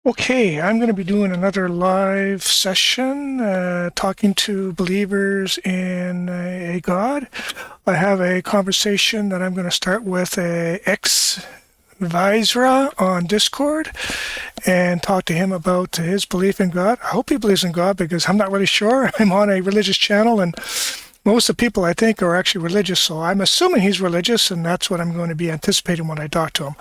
Okay, I'm going to be doing another live session talking to believers in a God. I have a conversation that I'm going to start with a ex-Visra on Discord and talk to him about his belief in God. I hope he believes in God because I'm not really sure. I'm on a religious channel and most of the people I think are actually religious, so I'm assuming he's religious, and that's what I'm going to be anticipating when I talk to him.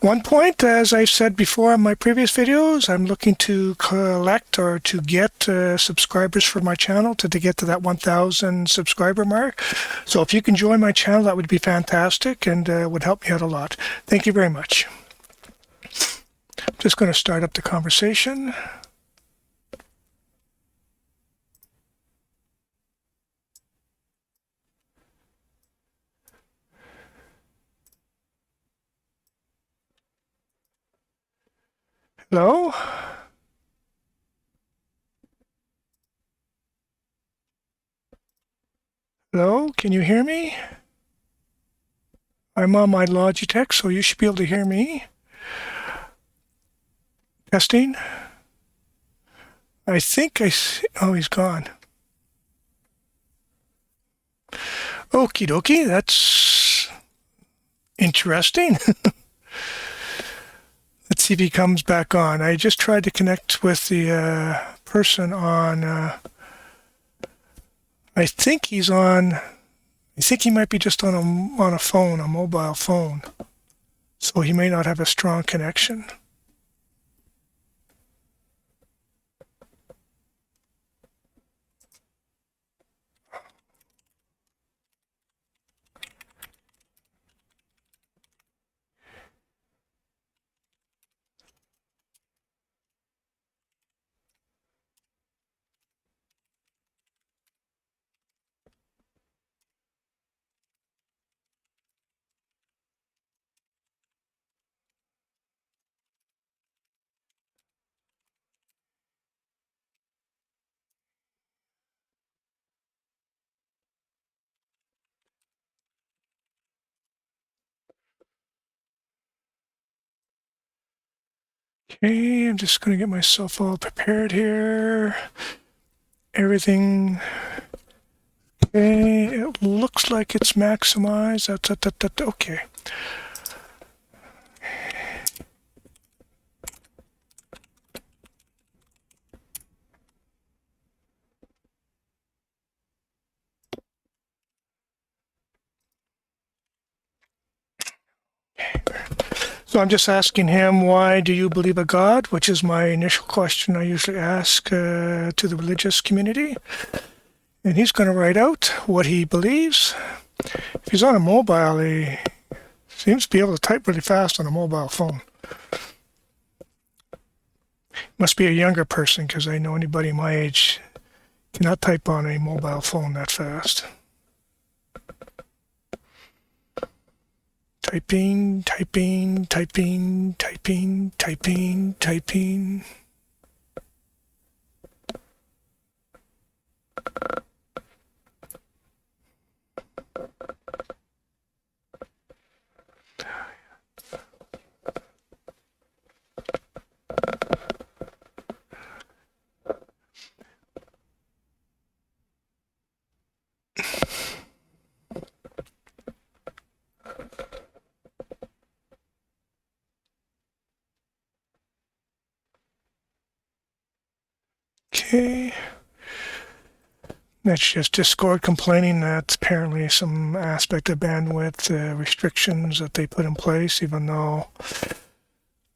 One point, as I've said before in my previous videos, I'm looking to collect or to get subscribers for my channel to get to that 1,000 subscriber mark. So if you can join my channel, that would be fantastic and would help me out a lot. Thank you very much. I'm just going to start up the conversation. Hello? Hello? Can you hear me? I'm on my Logitech, so you should be able to hear me. Testing. I think I see. Oh, he's gone. Okie dokie, that's interesting. Let's see if he comes back on. I just tried to connect with the person on. I think he's on. I think he might be just on a phone, a mobile phone. So he may not have a strong connection. Okay, I'm just going to get myself all prepared here. Everything. Okay, it looks like it's maximized. Okay. So I'm just asking him, why do you believe a God? Which is my initial question I usually ask to the religious community. And he's going to write out what he believes. If he's on a mobile, he seems to be able to type really fast on a mobile phone. Must be a younger person because I know anybody my age cannot type on a mobile phone that fast. Typing, typing, typing, typing, typing, typing. Okay. That's just Discord complaining that apparently some aspect of bandwidth restrictions that they put in place, even though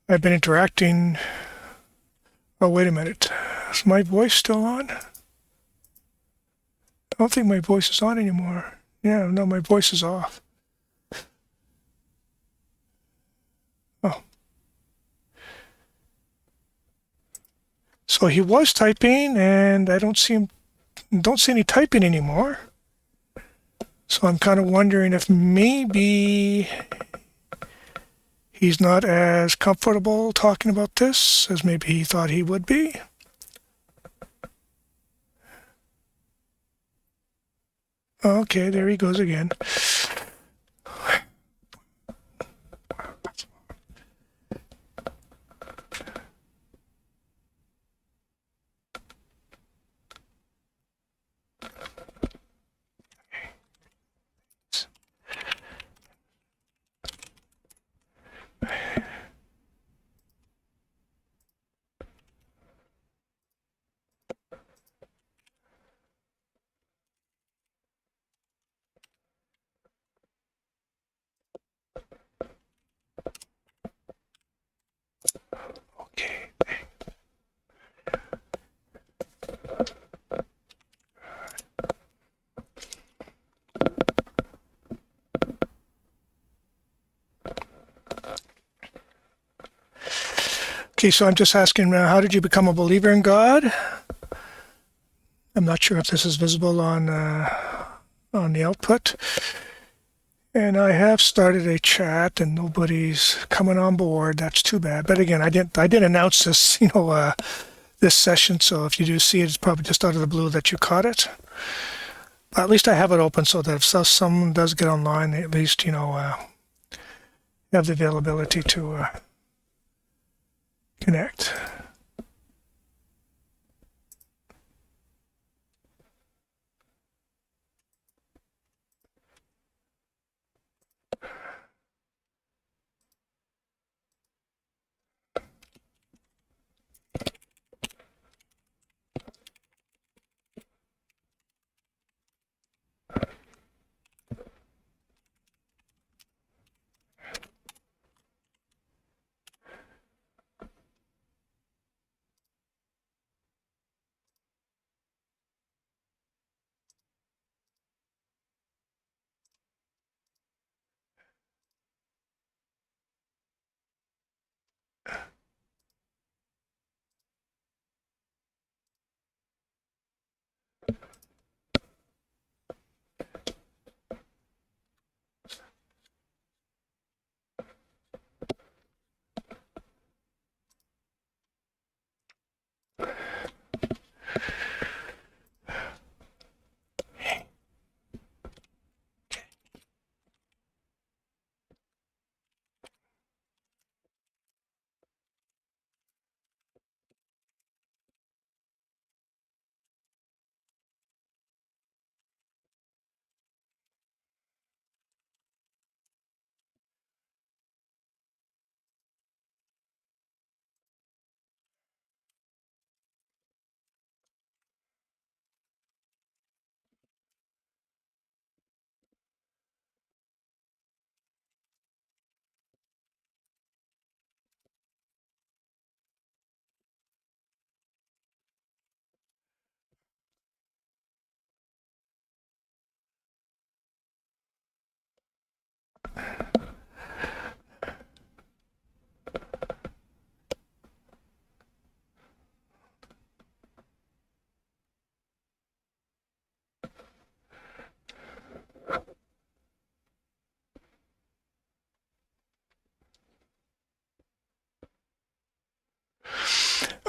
I've been interacting. Oh, wait a minute. Is my voice still on? I don't think my voice is on anymore. Yeah, no, my voice is off. Oh. So he was typing, and I don't see any typing anymore. So I'm kind of wondering if maybe he's not as comfortable talking about this as maybe he thought he would be. Okay, there he goes again. Okay, so I'm just asking, how did you become a believer in God? I'm not sure if this is visible on the output. And I have started a chat, and nobody's coming on board. That's too bad. But again, I didn't announce this, this session. So if you do see it, it's probably just out of the blue that you caught it. But at least I have it open so that if someone does get online, they at least have the availability to connect.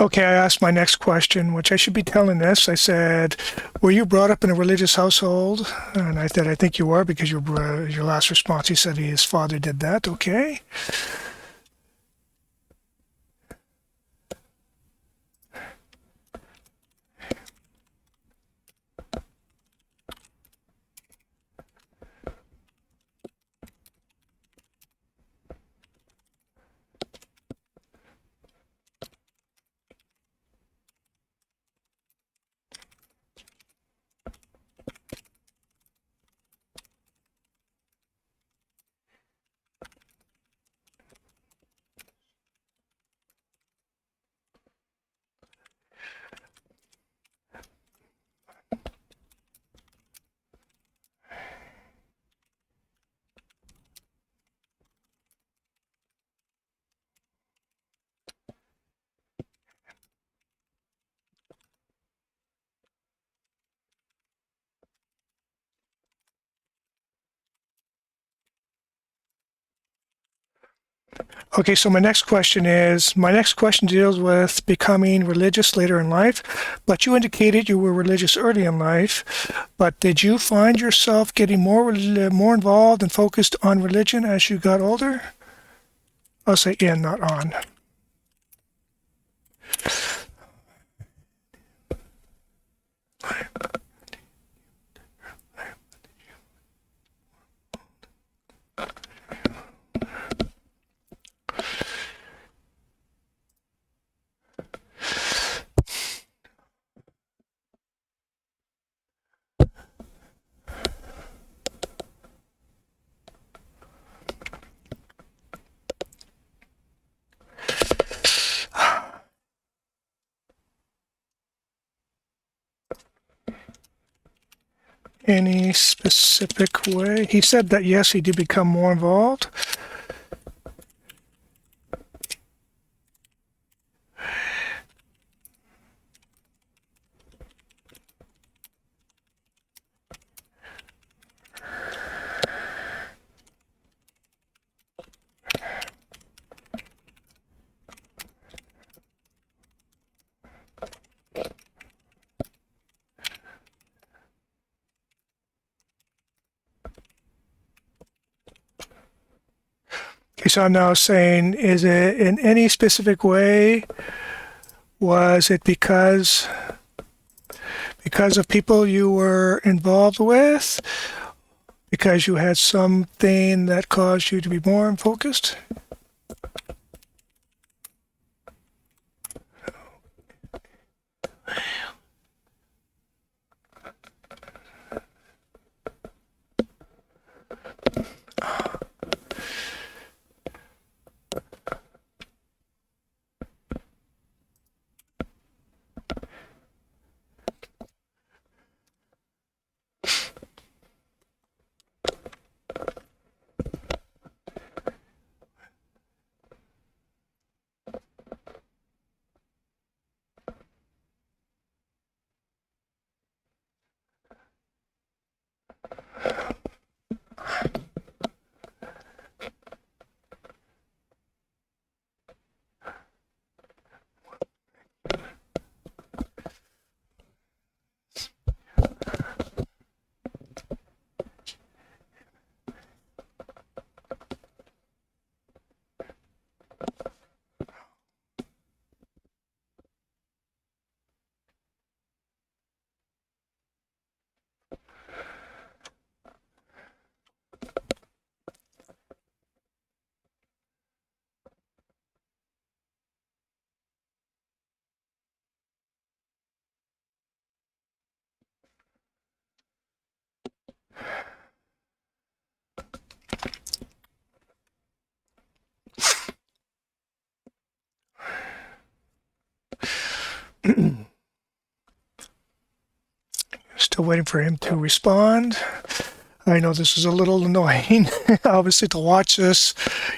Okay, I asked my next question, which I should be telling this. I said, "Were you brought up in a religious household?" And I said, "I think you were," because your last response, he said his father did that. Okay. Okay, so my next question deals with becoming religious later in life, but you indicated you were religious early in life, but did you find yourself getting more involved and focused on religion as you got older? I'll say in, not on. Any specific way? He said that yes, he did become more involved. Okay, so I'm now saying, is it in any specific way? Was it because of people you were involved with? Because you had something that caused you to be more focused? Still waiting for him to respond. I know this is a little annoying, obviously, to watch this.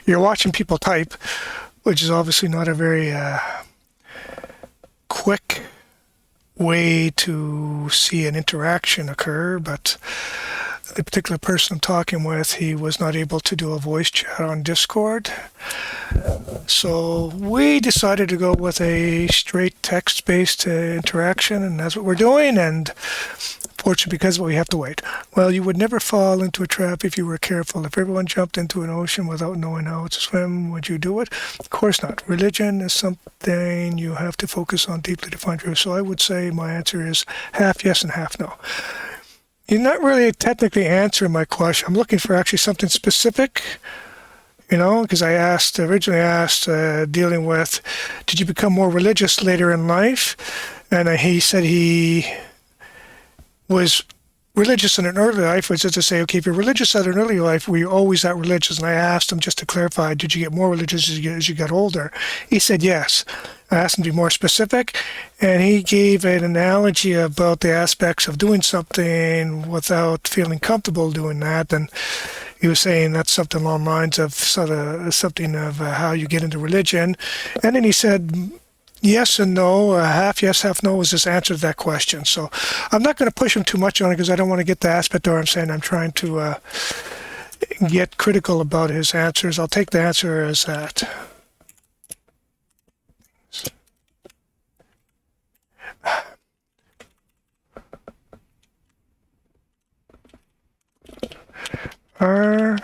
You're watching people type, which is obviously not a very quick way to see an interaction occur, but the particular person I'm talking with, he was not able to do a voice chat on Discord. So we decided to go with a straight text-based interaction, and that's what we're doing. And fortunately, because we have to wait. Well, you would never fall into a trap if you were careful. If everyone jumped into an ocean without knowing how to swim, would you do it? Of course not. Religion is something you have to focus on deeply to find truth. So I would say my answer is half yes and half no. You're not really technically answering my question. I'm looking for actually something specific, because I originally asked, dealing with, did you become more religious later in life? And he said he was religious in an early life, which is to say, okay, if you're religious in an early life, were you always that religious? And I asked him just to clarify, did you get more religious as you got older? He said yes. I asked him to be more specific, and he gave an analogy about the aspects of doing something without feeling comfortable doing that, and he was saying that's something along the lines of sort of something of how you get into religion. And then he said yes and no, half yes, half no was his answer to that question. So I'm not going to push him too much on it because I don't want to get the aspect where I'm saying I'm trying to get critical about his answers. I'll take the answer as that. Uh,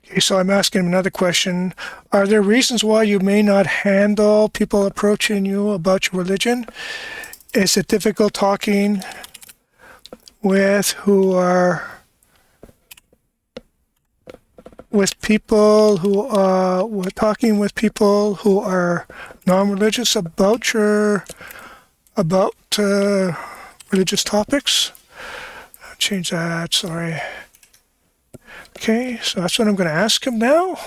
Okay, so I'm asking him another question. Are there reasons why you may not handle people approaching you about your religion? Is it difficult talking with people who are talking with people who are non-religious about religious topics? change that, sorry. Okay, so that's what I'm going to ask him now.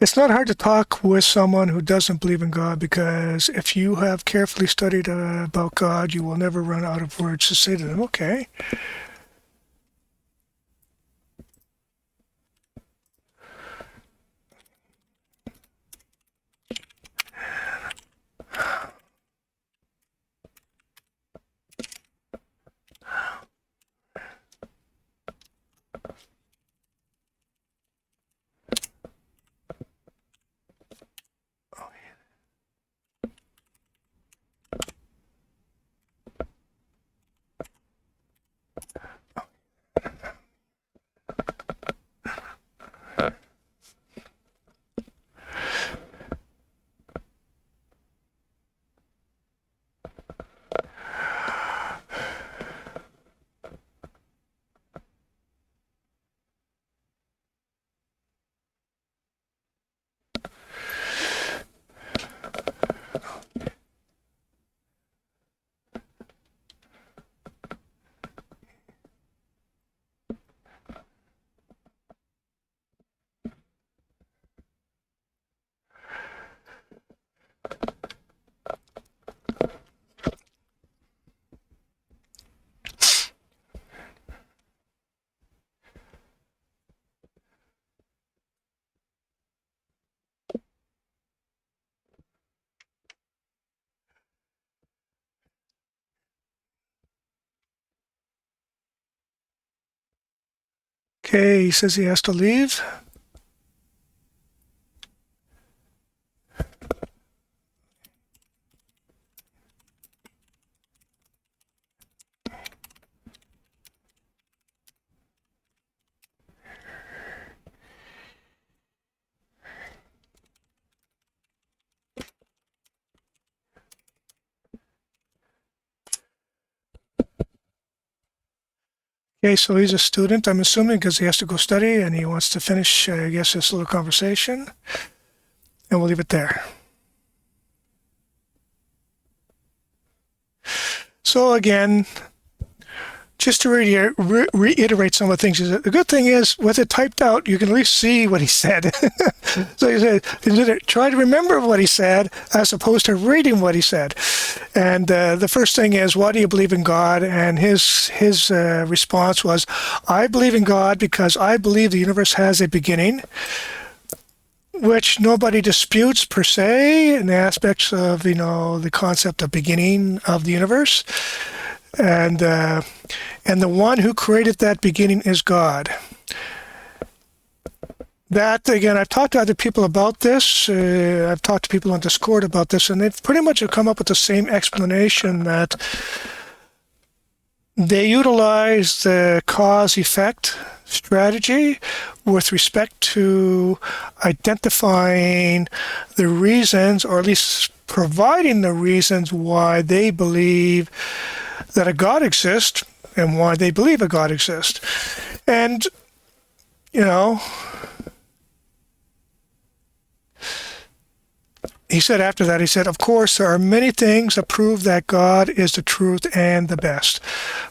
It's not hard to talk with someone who doesn't believe in God, because if you have carefully studied about God, you will never run out of words to say to them. Okay. Okay, he says he has to leave. Okay, so he's a student, I'm assuming, because he has to go study and he wants to finish, I guess, this little conversation. And we'll leave it there. So again, just to reiterate some of the things, the good thing is with it typed out, you can at least see what he said. So he said, try to remember what he said as opposed to reading what he said. And the first thing is, why do you believe in God? And his response was, I believe in God because I believe the universe has a beginning, which nobody disputes per se in the aspects of, the concept of beginning of the universe. And the one who created that beginning is God. That, again, I've talked to other people about this. I've talked to people on Discord about this, and they've pretty much come up with the same explanation, that they utilize the cause-effect strategy with respect to identifying the reasons, or at least providing the reasons why they believe that a God exists and why they believe a God exists. And, he said after that, he said, of course, there are many things that prove that God is the truth and the best.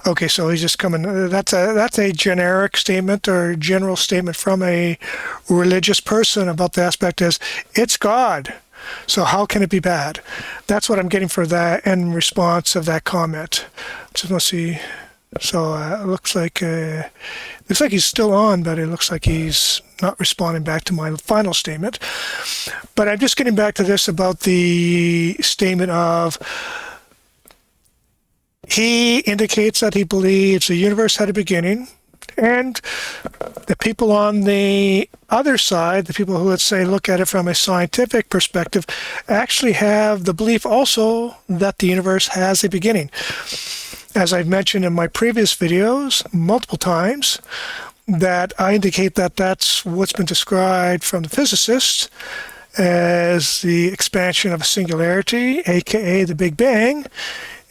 Okay, so he's just coming, that's a generic statement or general statement from a religious person about the aspect is, it's God. So how can it be bad? That's what I'm getting for that in response of that comment. So let's see. So it looks like he's still on, but it looks like he's not responding back to my final statement. But I'm just getting back to this about the statement of, he indicates that he believes the universe had a beginning, and the people on the other side, the people who, let's say, look at it from a scientific perspective, actually have the belief also that the universe has a beginning. As I've mentioned in my previous videos multiple times, that I indicate that that's what's been described from the physicists as the expansion of a singularity, aka the Big Bang,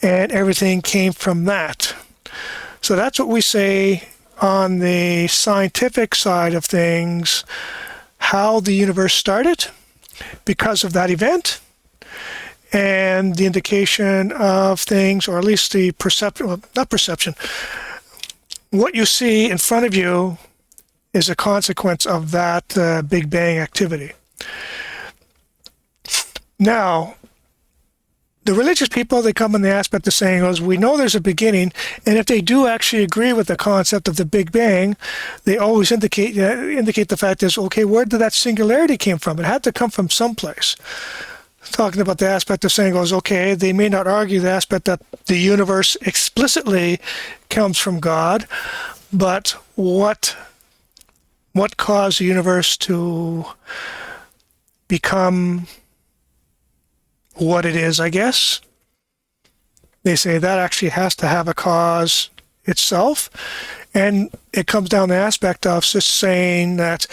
and everything came from that. So that's what we say on the scientific side of things, how the universe started because of that event, and the indication of things, or at least the perception, well, not perception, what you see in front of you is a consequence of that Big Bang activity. Now, the religious people, they come in the aspect of saying, we know there's a beginning, and if they do actually agree with the concept of the Big Bang, they always indicate the fact is, okay, where did that singularity came from? It had to come from someplace. Talking about the aspect of saying, okay, they may not argue the aspect that the universe explicitly comes from God, but what caused the universe to become what it is, I guess? They say that actually has to have a cause itself, and it comes down to the aspect of just saying that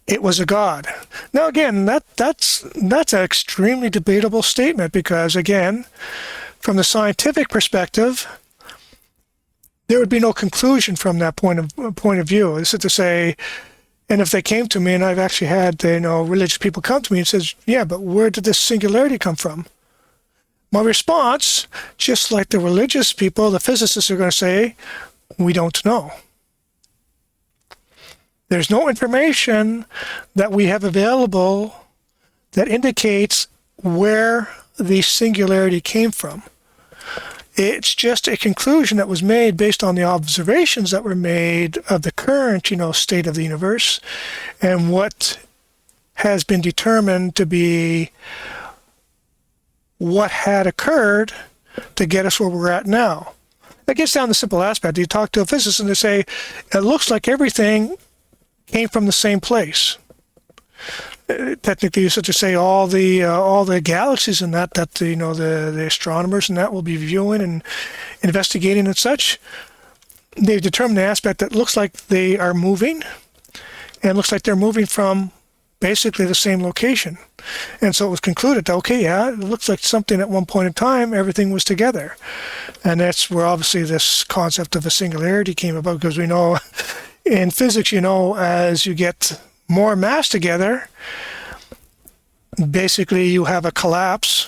it was a God. Now, again, that's an extremely debatable statement because, again, from the scientific perspective, there would be no conclusion from that point of view. This is to say, and if they came to me, and I've actually had religious people come to me and says, yeah, but where did this singularity come from? My response, just like the religious people, the physicists are going to say, we don't know. There's no information that we have available that indicates where the singularity came from. It's just a conclusion that was made based on the observations that were made of the current, state of the universe and what has been determined to be what had occurred to get us where we're at now. That gets down to the simple aspect. You talk to a physicist and they say, it looks like everything came from the same place. Technically, you such to say all the galaxies and that the astronomers and that will be viewing and investigating and such. They've determined the aspect that looks like they are moving, and looks like they're moving from basically the same location. And so it was concluded that, okay, yeah, it looks like something at one point in time, everything was together. And that's where obviously this concept of a singularity came about, because we know in physics, as you get more mass together, basically you have a collapse,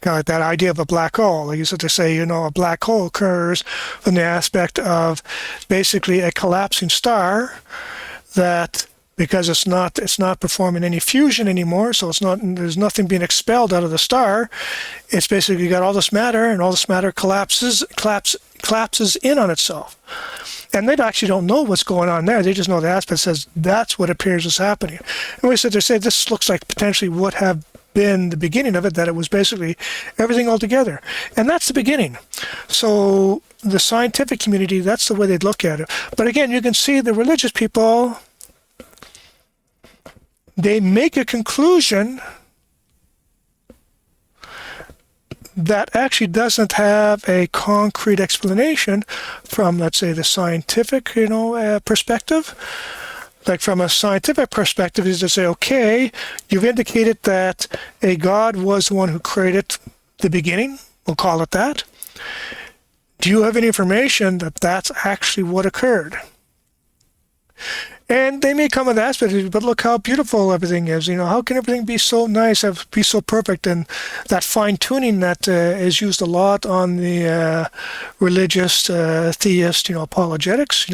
kind of like that idea of a black hole. Like you said to say, a black hole occurs from the aspect of basically a collapsing star that, because it's not performing any fusion anymore, so there's nothing being expelled out of the star. It's basically got all this matter, and all this matter collapses in on itself. And they actually don't know what's going on there. They just know the aspect says that's what appears is happening. And we said they say this looks like potentially would have been the beginning of it, that it was basically everything all together. And that's the beginning. So the scientific community, that's the way they'd look at it. But again, you can see the religious people, they make a conclusion that actually doesn't have a concrete explanation from, let's say, the scientific, perspective. Like from a scientific perspective, is to say, okay, you've indicated that a God was the one who created the beginning. We'll call it that. Do you have any information that that's actually what occurred? And they may come with aspects, but look how beautiful everything is. How can everything be so nice, be so perfect? And that fine-tuning that is used a lot on the religious, theist, apologetics,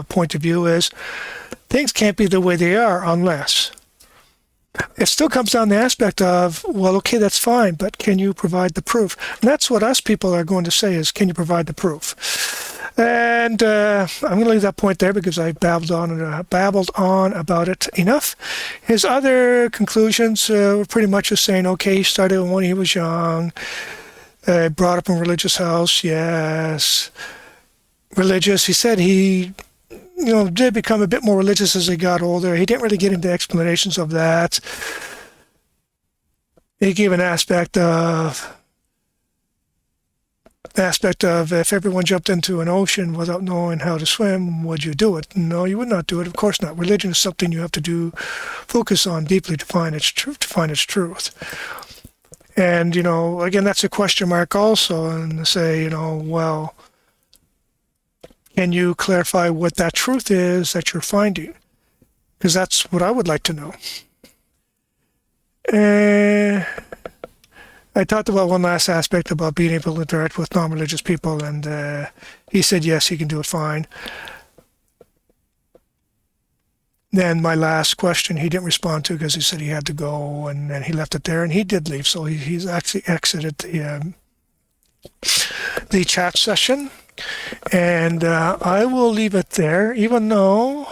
point of view is things can't be the way they are unless. It still comes down to the aspect of, well, okay, that's fine, but can you provide the proof? And that's what us people are going to say is, can you provide the proof? And I'm going to leave that point there because I babbled on about it enough. His other conclusions were pretty much just saying, okay, he started when he was young, brought up in a religious house, yes. Religious, he said he did become a bit more religious as he got older. He didn't really get into explanations of that. He gave an aspect of if everyone jumped into an ocean without knowing how to swim, would you do it? No, you would not do it. Of course not. Religion is something you have to focus on deeply to find its truth. And, again, that's a question mark also, and to say, well, can you clarify what that truth is that you're finding? Because that's what I would like to know. I talked about one last aspect about being able to interact with non-religious people, and he said yes, he can do it fine. Then my last question he didn't respond to because he said he had to go, and then he left it there, and he did leave, so he's actually exited the chat session. And I will leave it there, even though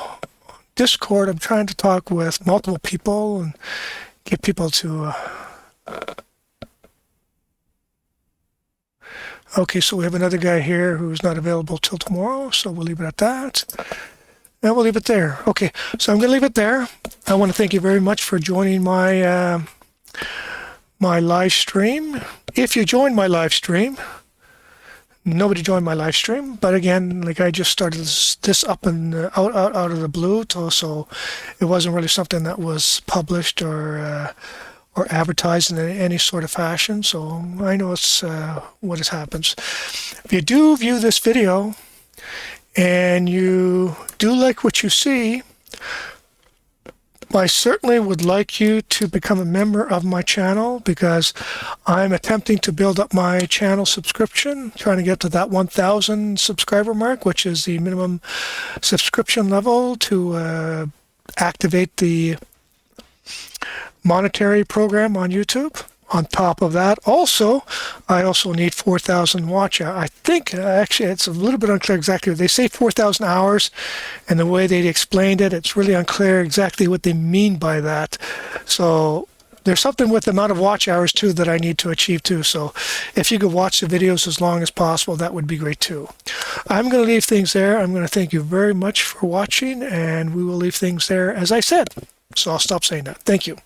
Discord, I'm trying to talk with multiple people and get people to... Okay, so we have another guy here who's not available till tomorrow, so we'll leave it at that. And we'll leave it there. Okay, so I'm going to leave it there. I want to thank you very much for joining my my live stream. If you joined my live stream, nobody joined my live stream, but again, like I just started this up and out of the blue, so it wasn't really something that was published or advertised in any sort of fashion. So I know it's what happens. If you do view this video and you do like what you see, I certainly would like you to become a member of my channel because I'm attempting to build up my channel subscription, trying to get to that 1,000 subscriber mark, which is the minimum subscription level to activate the monetary program on YouTube. On top of that, I also need 4,000 watch hours. I think, actually, it's a little bit unclear exactly. They say 4,000 hours, and the way they explained it, it's really unclear exactly what they mean by that. So there's something with the amount of watch hours, too, that I need to achieve, too. So if you could watch the videos as long as possible, that would be great, too. I'm going to leave things there. I'm going to thank you very much for watching, and we will leave things there, as I said. So I'll stop saying that. Thank you.